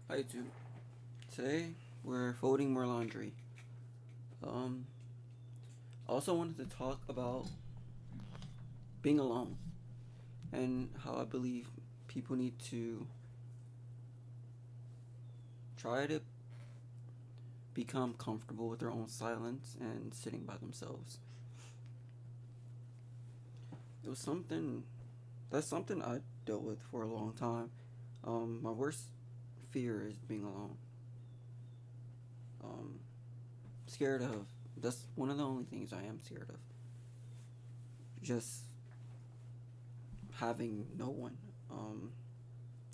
Hi YouTube. Today we're folding more laundry. Um, I also wanted to talk about being alone and how I believe people need to try to become comfortable with their own silence and sitting by themselves. It was something that's something I dealt with for a long time. My worst fear is being alone. Um, Scared of that's one of the only things I am scared of. Just having no one. Um,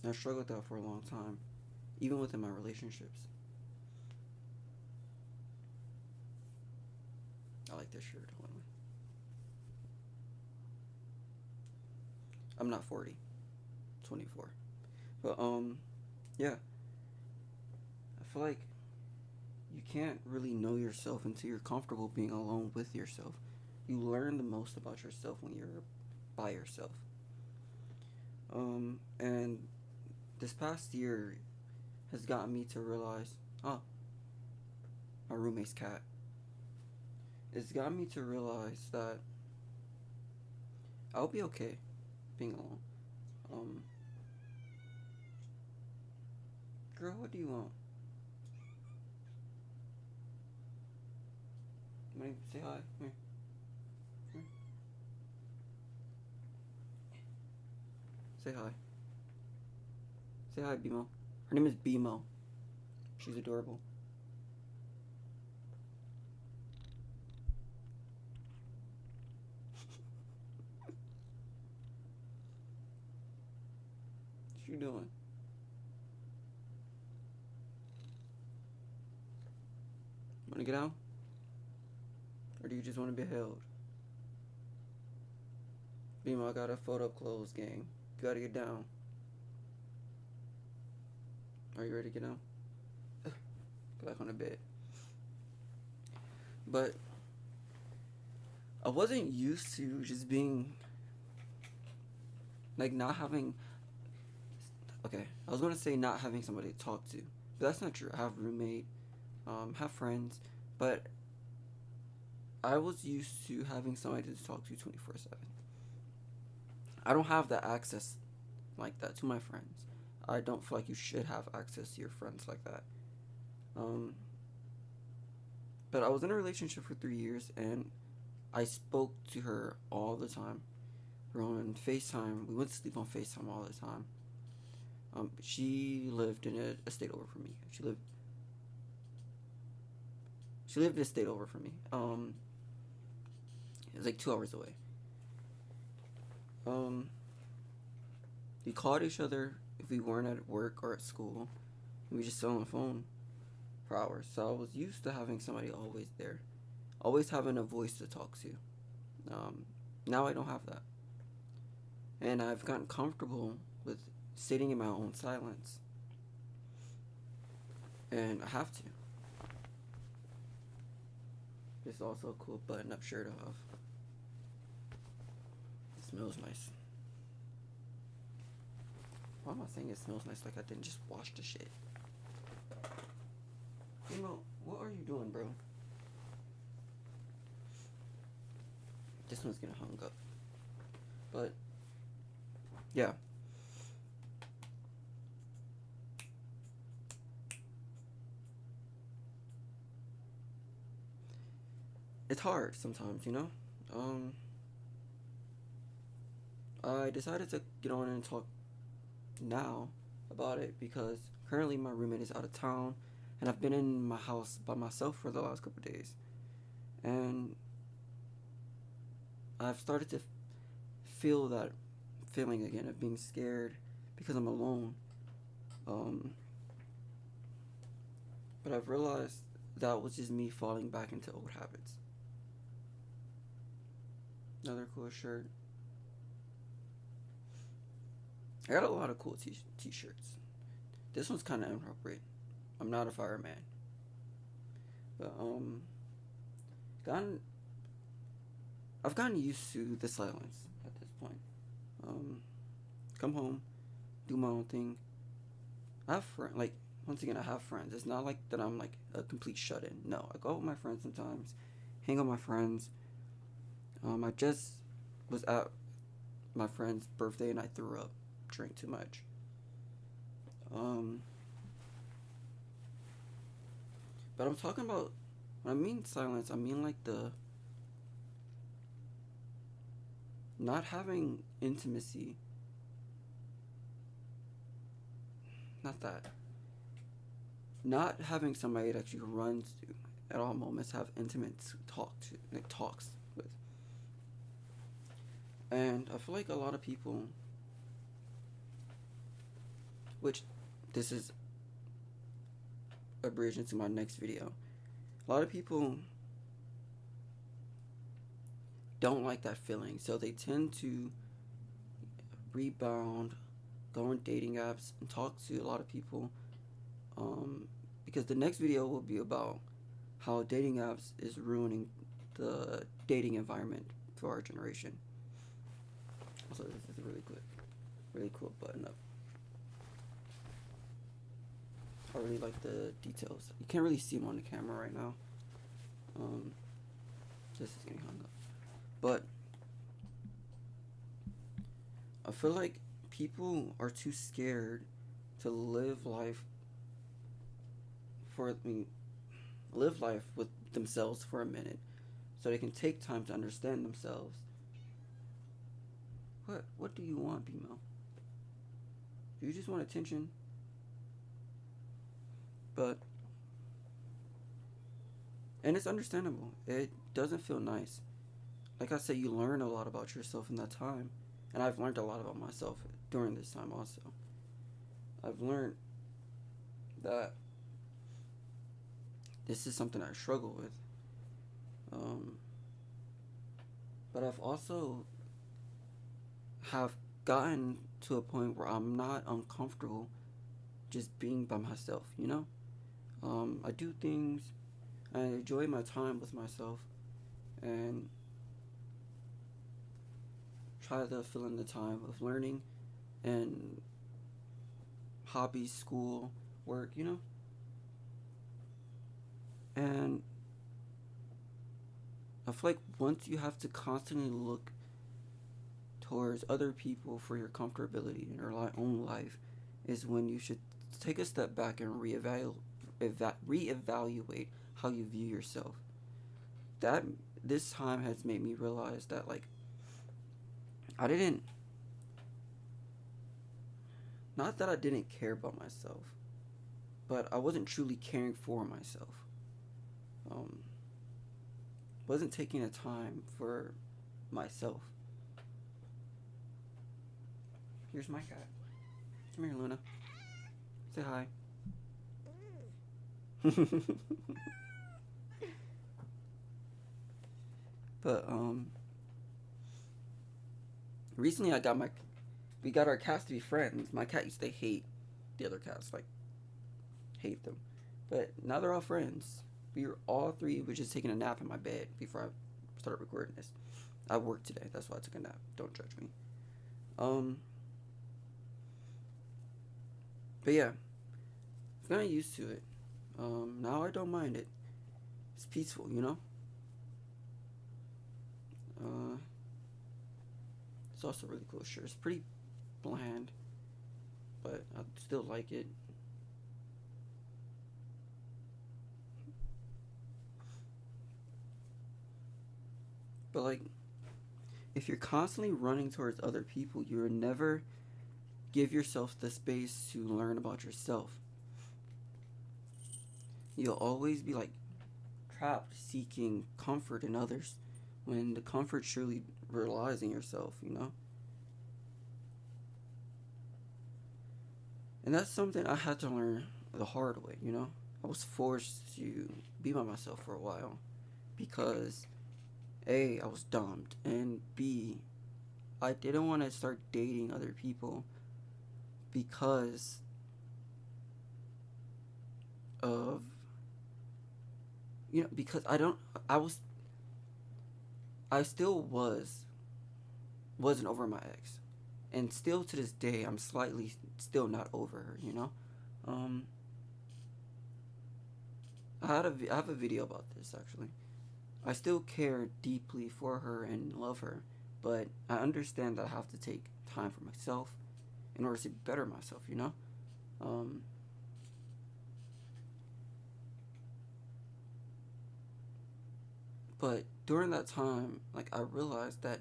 I struggled with that for a long time, even within my relationships. I like this shirt. Hold on. I'm not 40, 24. But yeah. I feel like you can't really know yourself until you're comfortable being alone with yourself. You learn the most about yourself when you're by yourself. And this past year has gotten me to realize, oh, my roommate's cat. It's gotten me to realize that I'll be okay being alone. Um, Girl, what do you want? Want to say hi? Here, here. Say hi. Say hi, Bimo. Her name is Bimo. She's adorable. What you doing? Want to get out? Or do you just want to be held? Bimo, I got a photo clothes gang. You gotta get down. Are you ready to get down? Go back on the bed. But I wasn't used to just being like not having. Okay, I was gonna say not having somebody to talk to, but that's not true. I have a roommate, have friends, but I was used to having somebody to talk to 24/7. I don't have that access like that to my friends. I don't feel like you should have access to your friends like that. Um, but I was in a relationship for 3 years, and I spoke to her all the time. We were on FaceTime. We went to sleep on FaceTime all the time. She lived in a state over from me. She lived in a state over from me. It was like 2 hours away. Um, we called each other if we weren't at work or at school. And we just sit on the phone for hours. So I was used to having somebody always there, always having a voice to talk to. Um, Now I don't have that, and I've gotten comfortable with sitting in my own silence, and I have to. This is also a cool button-up shirt I have. It smells nice. Why am I saying it smells nice like I didn't just wash the shit? Emo, what are you doing, bro? This one's gonna hung up. But, yeah. It's hard sometimes, you know? Um, I decided to get on and talk now about it because currently my roommate is out of town and I've been in my house by myself for the last couple of days. And I've started to feel that feeling again of being scared because I'm alone. Um, but I've realized that was just me falling back into old habits. Another cool shirt. I got a lot of cool t-shirts. This one's kind of inappropriate. I'm not a fireman, but gotten I've gotten used to the silence at this point. Um, Come home, do my own thing. I have friends like once again, I have friends. It's not like that I'm like a complete shut in. No, I go out with my friends sometimes, hang out with my friends. I just was at my friend's birthday and I threw up, drank too much. Um, but I'm talking about when I mean silence, I mean like the not having intimacy. Not that. Not having somebody that actually runs to at all moments have intimate talks with. And I feel like a lot of people, which this is a bridge into my next video. A lot of people don't like that feeling, so they tend to rebound, go on dating apps, and talk to a lot of people. Because the next video will be about how dating apps is ruining the dating environment for our generation. Also, this is a really cool button up. I really like the details. You can't really see them on the camera right now. This is getting hung up. But I feel like people are too scared to live life live life with themselves for a minute so they can take time to understand themselves. What do you want, BMO? Do you just want attention? But and it's understandable. It doesn't feel nice. Like I said, you learn a lot about yourself in that time. And I've learned a lot about myself during this time also. I've learned that this is something I struggle with. But I've also have gotten to a point where I'm not uncomfortable just being by myself, you know? I do things, I enjoy my time with myself, and try to fill in the time of learning and hobbies, school, work, you know? And I feel like once you have to constantly look towards other people for your comfortability in your own life, is when you should take a step back and reevaluate how you view yourself. That this time has made me realize that like I didn't not that I didn't care about myself, but I wasn't truly caring for myself. Um, wasn't taking the time for myself. Here's my cat. Come here, Luna. Say hi. But recently we got our cats to be friends. My cat used to hate the other cats, like hate them. But now they're all friends. We were all three were just taking a nap in my bed before I started recording this. I worked today, that's why I took a nap. Don't judge me. But yeah, I've gotten used to it. Now I don't mind it. It's peaceful, you know? It's also a really cool shirt. It's pretty bland, but I still like it. But like, if you're constantly running towards other people, you'll never give yourself the space to learn about yourself. You'll always be like trapped seeking comfort in others when the comfort surely relies in yourself, you know? And that's something I had to learn the hard way, you know? I was forced to be by myself for a while because A, I was dumped, and B, I didn't want to start dating other people because of because I still wasn't over my ex, and still to this day I'm slightly still not over her, you know. I have a video about this actually. I still care deeply for her and love her, but I understand that I have to take time for myself in order to better myself. You know. Um, but during that time, like I realized that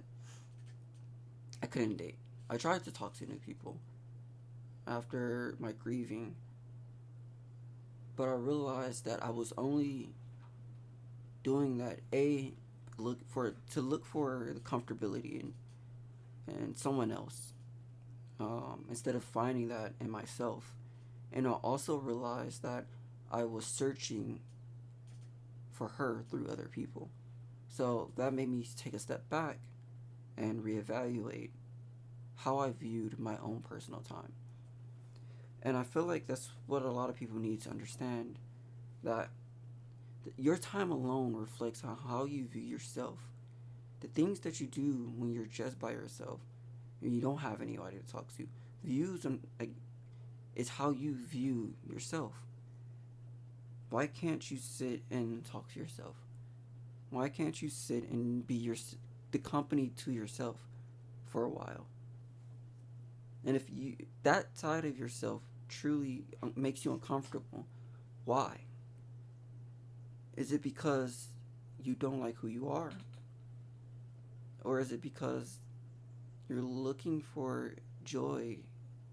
I couldn't date. I tried to talk to new people after my grieving, but I realized that I was only doing that look for the comfortability in someone else, instead of finding that in myself. And I also realized that I was searching for her through other people. So that made me take a step back and reevaluate how I viewed my own personal time. And I feel like that's what a lot of people need to understand, that your time alone reflects on how you view yourself. The things that you do when you're just by yourself and you don't have anybody to talk to, views on like it's how you view yourself. Why can't you sit and talk to yourself? Why can't you sit and be the company to yourself for a while? And if you that side of yourself truly makes you uncomfortable, why? Is it because you don't like who you are? Or is it because you're looking for joy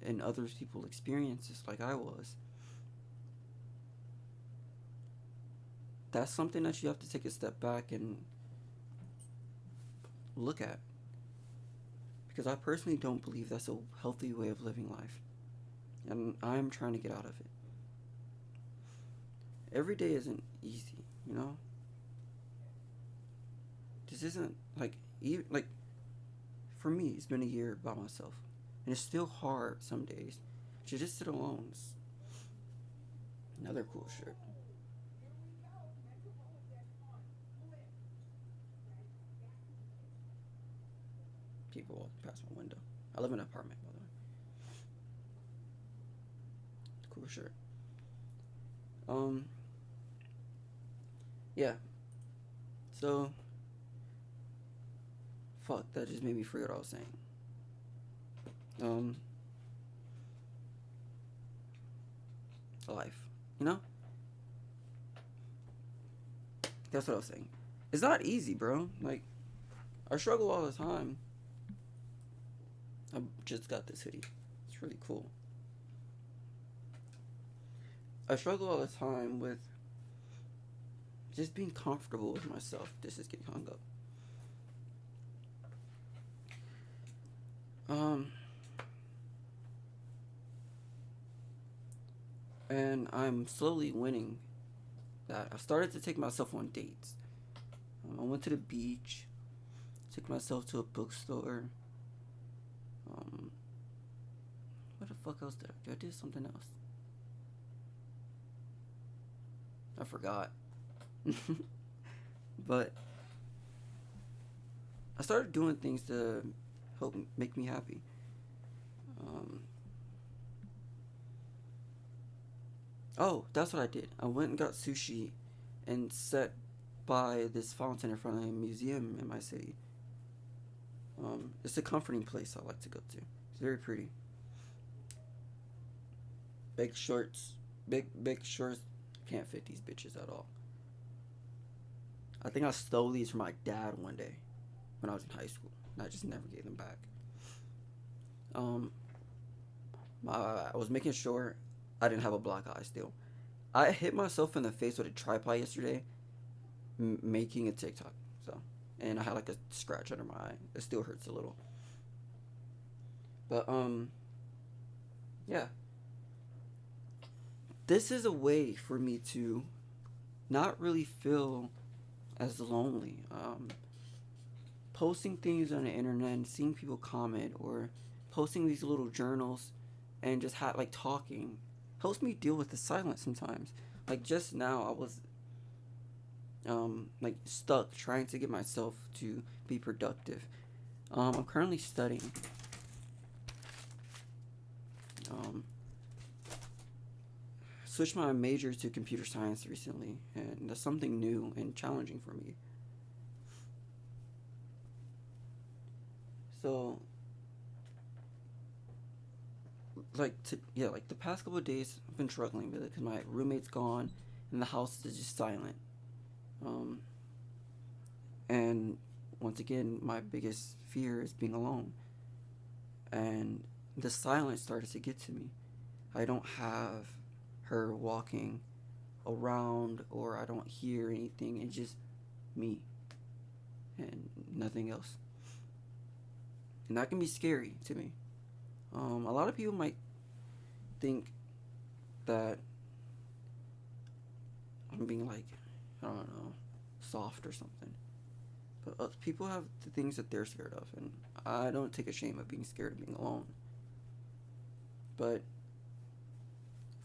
in other people's experiences like I was? That's something that you have to take a step back and look at. Because I personally don't believe that's a healthy way of living life. And I'm trying to get out of it. Every day isn't easy, you know? This isn't like, even, like, for me, it's been a year by myself. And it's still hard some days to just sit alone. It's another cool shirt. People walking past my window. I live in an apartment, by the way. Cool shirt. Um, yeah. So, fuck, that just made me forget what I was saying. Um, life. You know? That's what I was saying. It's not easy, bro. Like, I struggle all the time. I just got this hoodie. It's really cool. I struggle all the time with just being comfortable with myself. This is getting hung up. And I'm slowly winning that. I started to take myself on dates. I went to the beach, took myself to a bookstore. Um, what the fuck else did I do? I did something else. I forgot. But I started doing things to help make me happy. Um, oh, that's what I did. I went and got sushi and sat by this fountain in front of a museum in my city. It's a comforting place I like to go to. It's very pretty. Big shorts, big shorts can't fit these bitches at all. I think I stole these from my dad one day when I was in high school, and I just never gave them back. Um, I was making sure I didn't have a black eye still. I hit myself in the face with a tripod yesterday, making a TikTok. So, and I had like a scratch under my eye. It still hurts a little. But yeah. This is a way for me to not really feel as lonely. Posting things on the internet and seeing people comment, or posting these little journals and just like talking helps me deal with the silence sometimes. Like just now, I was like stuck trying to get myself to be productive. I'm currently studying. switched my major to computer science recently, and that's something new and challenging for me. So, like the past couple of days, I've been struggling with it because my roommate's gone, and the house is just silent. Um, and once again, my biggest fear is being alone, and the silence started to get to me. I don't have her walking around, or I don't hear anything. It's just me and nothing else. And that can be scary to me. A lot of people might think that I'm being like, I don't know, soft or something. But people have the things that they're scared of, and I don't take a shame of being scared of being alone. But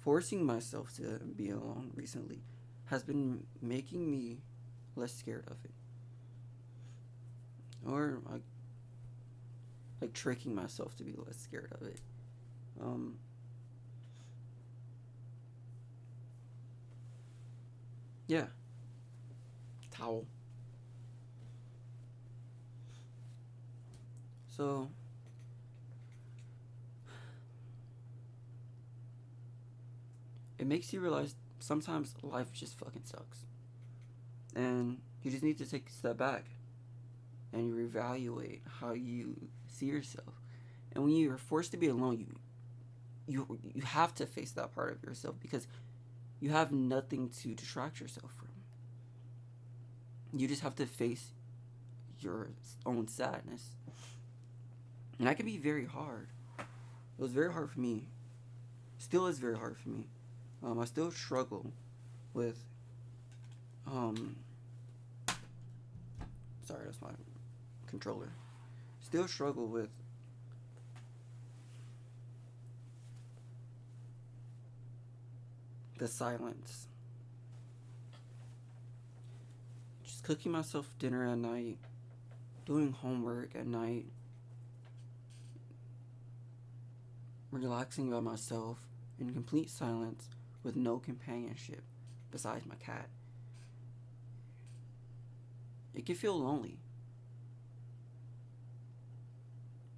forcing myself to be alone recently has been making me less scared of it. Or like tricking myself to be less scared of it. Um, yeah, towel. So it makes you realize sometimes life just fucking sucks. And you just need to take a step back and you reevaluate how you see yourself. And when you're forced to be alone, you have to face that part of yourself because you have nothing to distract yourself from. You just have to face your own sadness. And that can be very hard. It was very hard for me. Still is very hard for me. I still struggle with um sorry, that's my controller. Still struggle with the silence. Just cooking myself dinner at night, doing homework at night, relaxing by myself in complete silence with no companionship besides my cat. It can feel lonely,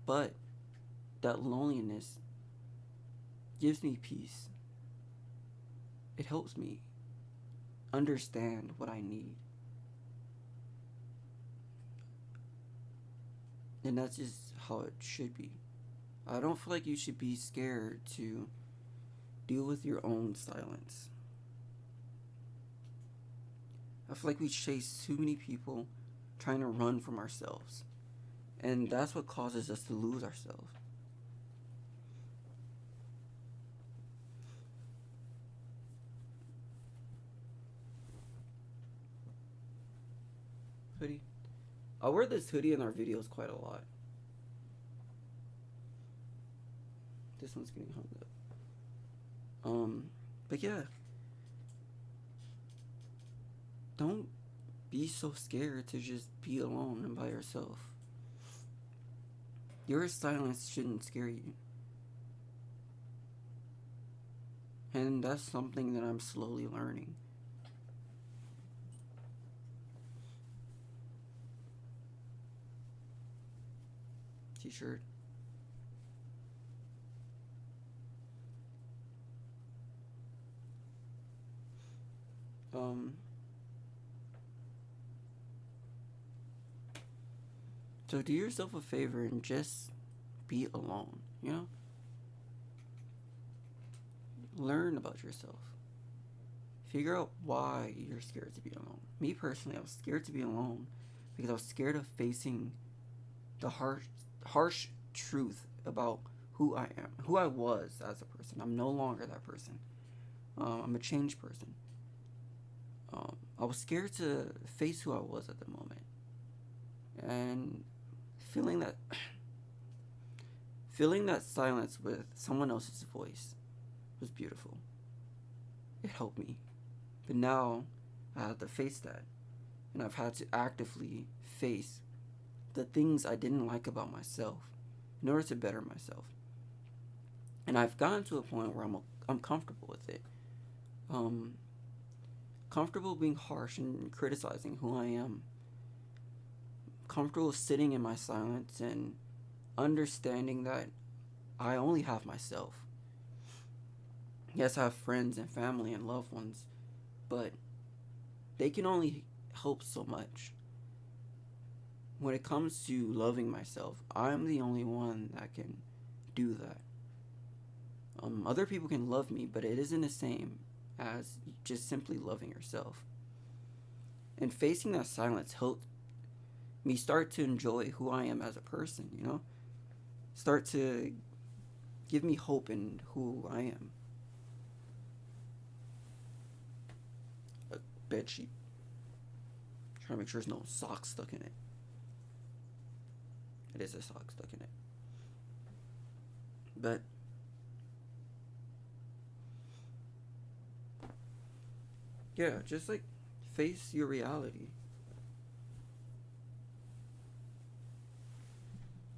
but that loneliness gives me peace. It helps me understand what I need. And that's just how it should be. I don't feel like you should be scared to deal with your own silence. I feel like we chase too many people trying to run from ourselves. And that's what causes us to lose ourselves. Hoodie. I wear this hoodie in our videos quite a lot. This one's getting hung up. But yeah. Don't be so scared to just be alone and by yourself. Your silence shouldn't scare you. And that's something that I'm slowly learning. T-shirt. So do yourself a favor and just be alone, you know? Learn about yourself. Figure out why you're scared to be alone. Me personally, I was scared to be alone because I was scared of facing the harsh truth about who I am, who I was as a person. I'm no longer that person. I'm a changed person. I was scared to face who I was at the moment, and feeling that feeling that silence with someone else's voice was beautiful. It helped me, but now I have to face that, and I've had to actively face the things I didn't like about myself in order to better myself. And I've gotten to a point where I'm comfortable with it. Um, Comfortable being harsh and criticizing who I am. Comfortable sitting in my silence and understanding that I only have myself. Yes, I have friends and family and loved ones, but they can only help so much. When it comes to loving myself, I'm the only one that can do that. Other people can love me, but it isn't the same as just simply loving yourself. And facing that silence helped me start to enjoy who I am as a person, you know? Start to give me hope in who I am. A bed sheet. Trying to make sure there's no socks stuck in it. It is a sock stuck in it. But yeah, just like face your reality.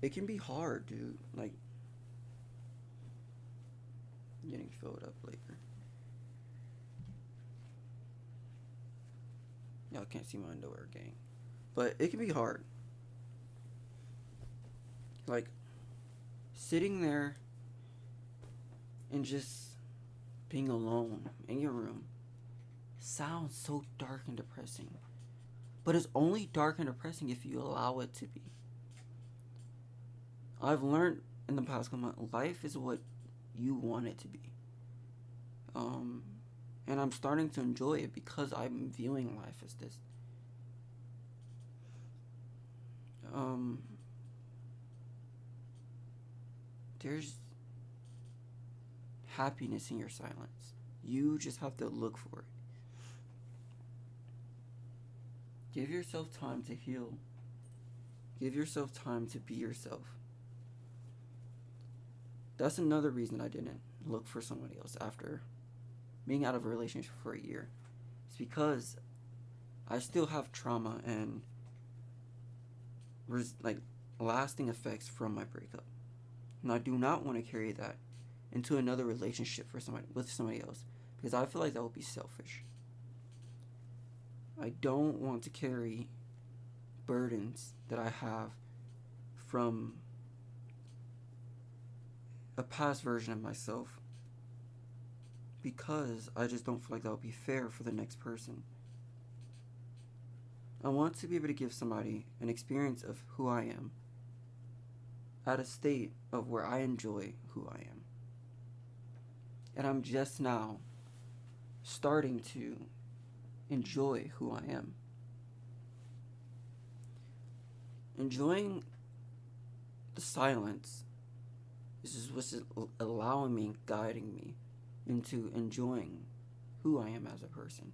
It can be hard, dude. Like getting filled up later. Y'all can't see my underwear, gang. But it can be hard. Like sitting there and just being alone in your room sounds so dark and depressing. But it's only dark and depressing if you allow it to be. I've learned in the past couple months, life is what you want it to be. Um, and I'm starting to enjoy it because I'm viewing life as this. Um, there's happiness in your silence. You just have to look for it. Give yourself time to heal. Give yourself time to be yourself. That's another reason I didn't look for somebody else after being out of a relationship for a year. It's because I still have trauma and like lasting effects from my breakup. And I do not want to carry that into another relationship for somebody with somebody else because I feel like that would be selfish. I don't want to carry burdens that I have from a past version of myself because I just don't feel like that would be fair for the next person. I want to be able to give somebody an experience of who I am at a state of where I enjoy who I am. And I'm just now starting to enjoy who I am. Enjoying the silence is what's allowing me, guiding me into enjoying who I am as a person.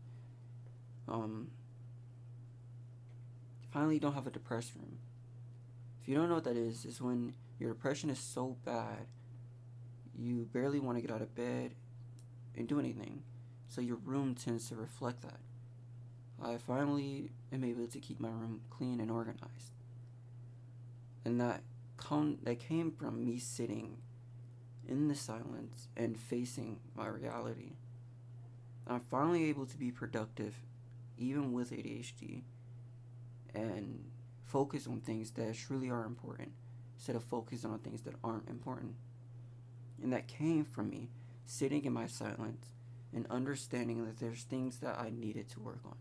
Finally, don't have a depressed room. If you don't know what that is when your depression is so bad, you barely want to get out of bed and do anything. So your room tends to reflect that. I finally am able to keep my room clean and organized. And that came from me sitting in the silence and facing my reality. I'm finally able to be productive even with ADHD and focus on things that truly are important instead of focusing on things that aren't important. And that came from me sitting in my silence and understanding that there's things that I needed to work on.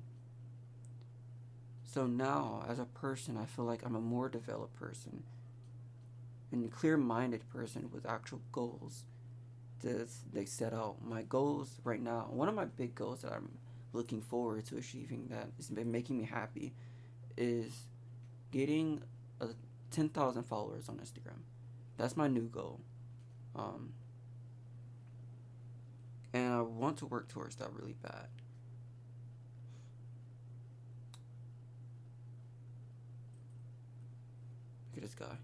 So now, as a person, I feel like I'm a more developed person and clear-minded person with actual goals to like set out. My goals right now, one of my big goals that I'm looking forward to achieving that has been making me happy is getting 10,000 followers on Instagram. That's my new goal. And I want to work towards that really bad. Look at this guy.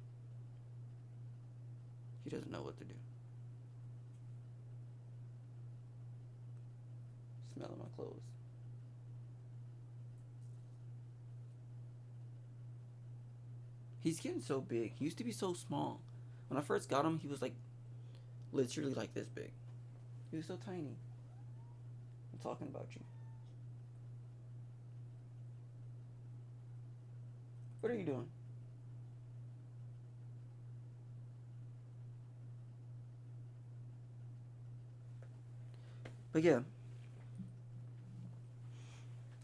He doesn't know what to do. Smelling my clothes. He's getting so big. He used to be so small. When I first got him, he was like literally like this big. He was so tiny. talking about you. What are you doing? But yeah,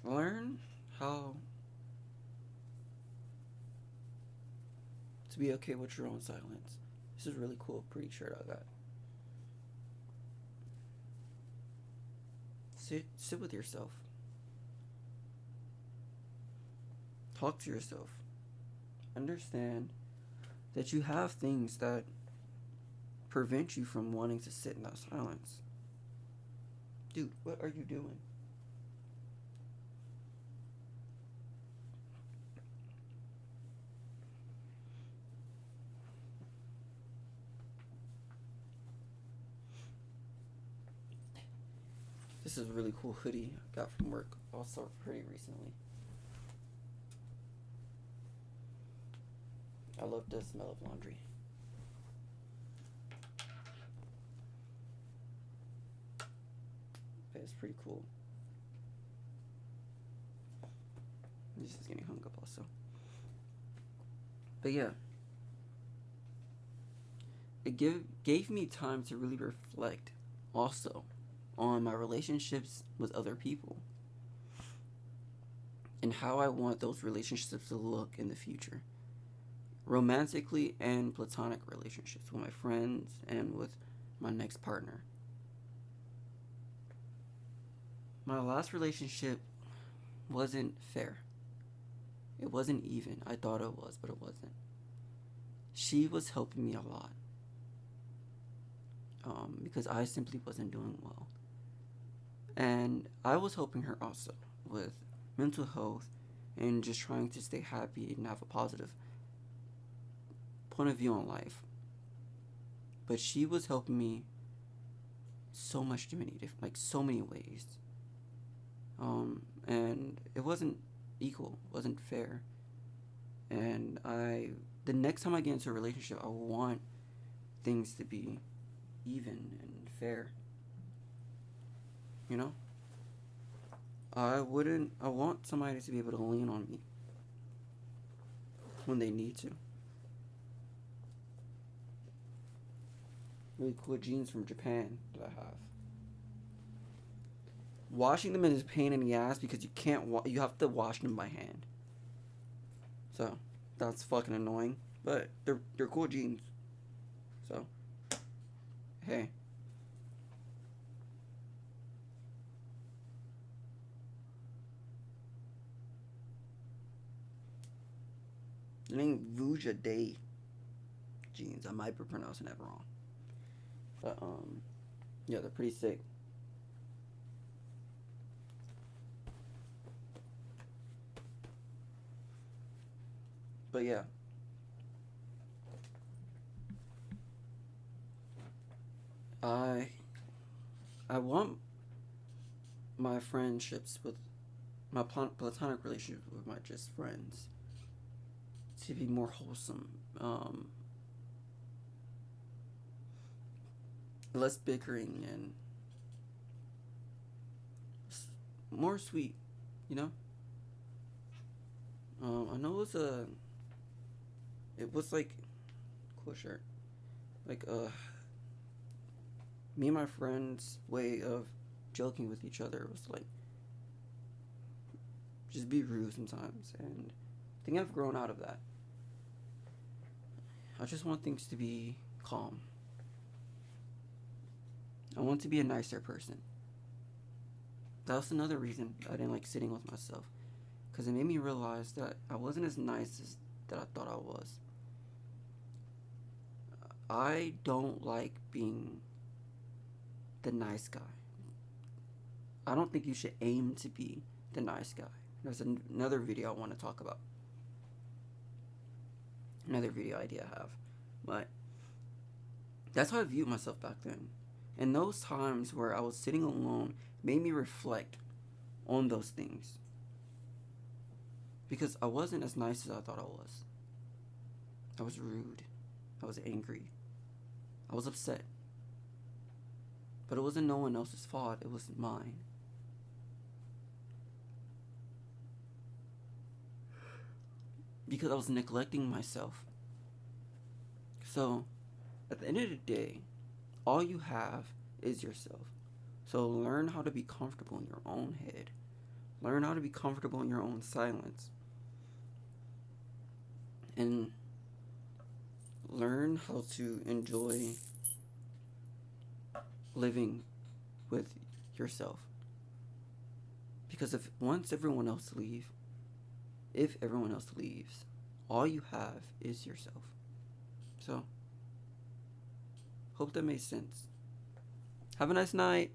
learn how to be okay with your own silence. This is a really cool, pretty shirt I got. Sit with yourself. Talk to yourself. Understand that you have things that prevent you from wanting to sit in that silence. Dude, what are you doing? This is a really cool hoodie I got from work, also pretty recently. I love the smell of laundry. Okay, it's pretty cool. This is getting hung up also. But yeah, it gave me time to really reflect also on my relationships with other people and how I want those relationships to look in the future. Romantically and platonic relationships with my friends and with my next partner. My last relationship wasn't fair. It wasn't even. I thought it was, but it wasn't. She was helping me a lot because I simply wasn't doing well. And I was helping her also with mental health and just trying to stay happy and have a positive point of view on life. But she was helping me so much in many different, like so many ways. And it wasn't equal, wasn't fair. And the next time I get into a relationship, I want things to be even and fair. You know? I want somebody to be able to lean on me when they need to. Really cool jeans from Japan that I have. Washing them is a pain in the ass because you have to wash them by hand. So, that's fucking annoying. But they're cool jeans. So, hey. The name Vuja Day jeans. I might be pronouncing that wrong. But yeah, they're pretty sick. But yeah. I I want my friendships with my platonic relationship with my just friends to be more wholesome, less bickering and more sweet, you know. I know it was like cool shirt, like me and my friends' way of joking with each other was like just be rude sometimes, and I think I've grown out of that. I just want things to be calm. I want to be a nicer person. That was another reason I didn't like sitting with myself, because it made me realize that I wasn't as nice as that I thought I was. I don't like being the nice guy. I don't think you should aim to be the nice guy. There's another video I want to talk about. Another video idea I have. But that's how I viewed myself back then. And those times where I was sitting alone made me reflect on those things. Because I wasn't as nice as I thought I was. I was rude. I was angry. I was upset. But it wasn't no one else's fault. It was mine. because I was neglecting myself. So, at the end of the day, all you have is yourself. So, learn how to be comfortable in your own head. Learn how to be comfortable in your own silence. And learn how to enjoy living with yourself. Because if everyone else leaves, all you have is yourself. So, hope that made sense. Have a nice night.